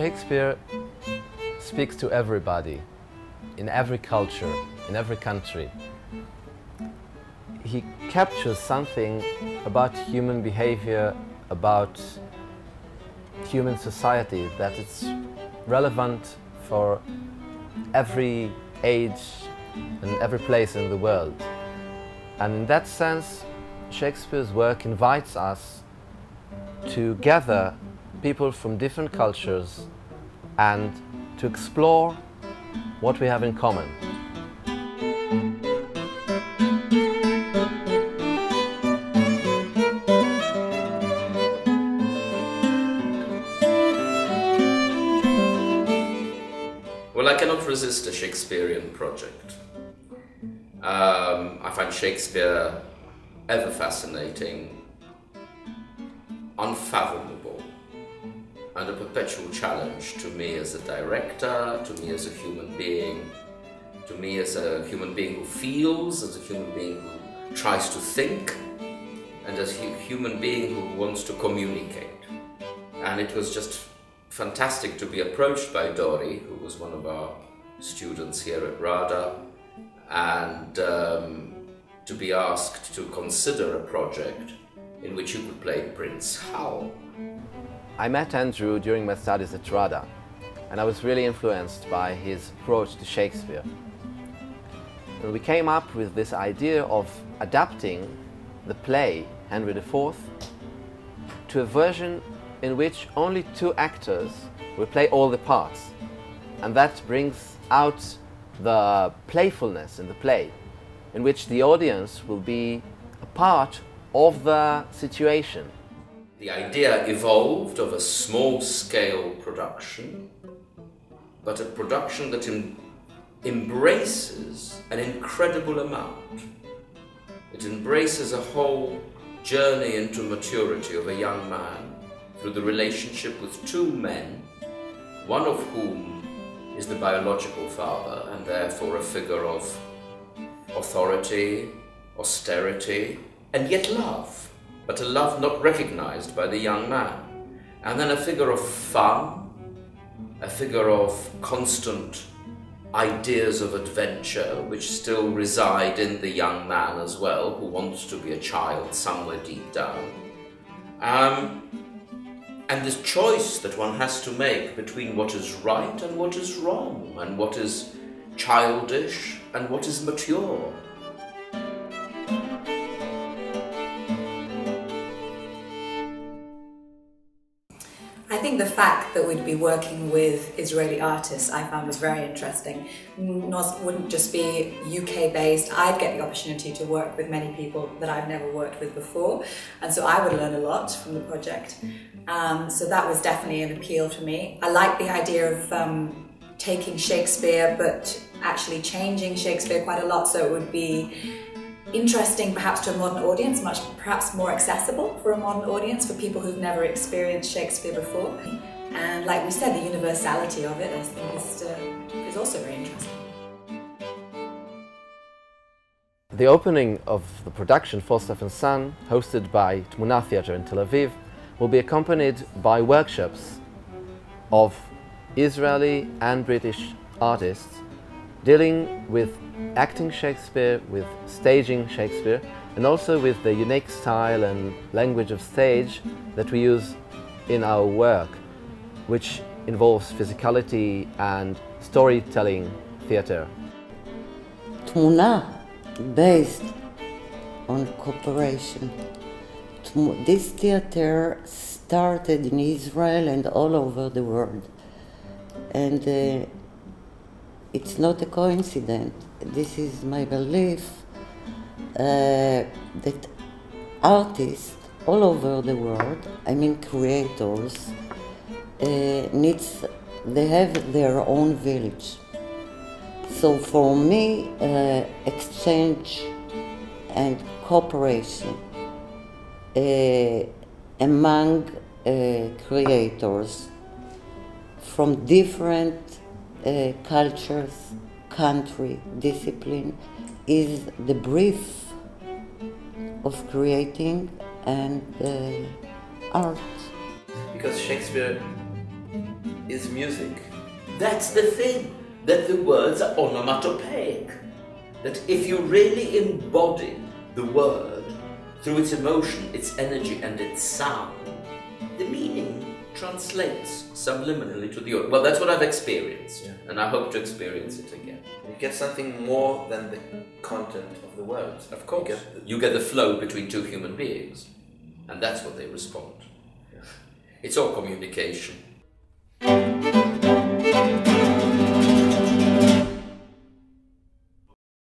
Shakespeare speaks to everybody, in every culture, in every country. He captures something about human behavior, about human society, that it's relevant for every age and every place in the world. And in that sense, Shakespeare's work invites us to gather people from different cultures and to explore what we have in common. Well, I cannot resist a Shakespearean project. I find Shakespeare ever fascinating, unfathomable, and a perpetual challenge to me as a director, to me as a human being, to me as a human being who feels, as a human being who tries to think, and as a human being who wants to communicate. And it was just fantastic to be approached by Dori, who was one of our students here at RADA, and to be asked to consider a project in which you could play Prince Hal. I met Andrew during my studies at RADA, and I was really influenced by his approach to Shakespeare. And we came up with this idea of adapting the play Henry IV to a version in which only two actors will play all the parts, and that brings out the playfulness in the play, in which the audience will be a part of the situation. The idea evolved of a small-scale production, but a production that embraces an incredible amount. It embraces a whole journey into maturity of a young man through the relationship with two men, one of whom is the biological father and therefore a figure of authority, austerity, and yet love, but a love not recognized by the young man. And then a figure of fun, a figure of constant ideas of adventure which still reside in the young man as well, who wants to be a child somewhere deep down. And this choice that one has to make between what is right and what is wrong, and what is childish and what is mature. I think the fact that we'd be working with Israeli artists I found was very interesting. Wouldn't just be UK based. I'd get the opportunity to work with many people that I've never worked with before, and so I would learn a lot from the project. So that was definitely an appeal for me. I like the idea of taking Shakespeare but actually changing Shakespeare quite a lot, so it would be interesting perhaps to a modern audience, perhaps more accessible for a modern audience, for people who've never experienced Shakespeare before. And like we said, the universality of it I think is also very interesting. The opening of the production Falstaff Son, hosted by Tmuna Theatre in Tel Aviv, will be accompanied by workshops of Israeli and British artists dealing with acting Shakespeare, with staging Shakespeare, and also with the unique style and language of stage that we use in our work, which involves physicality and storytelling theatre. Tmuna, based on cooperation. This theatre started in Israel and all over the world, and it's not a coincidence. This is my belief that artists all over the world, I mean creators, they have their own village. So for me, exchange and cooperation among creators from different cultures, country, discipline is the brief of creating and art. Because Shakespeare is music. That's the thing, that the words are onomatopoeic. That if you really embody the word through its emotion, its energy and its sound, the meaning translates subliminally to the audience. Well, that's what I've experienced, and I hope to experience it again. You get something more than the content of the words. Of course. You get the flow between two human beings, and that's what they respond. It's all communication.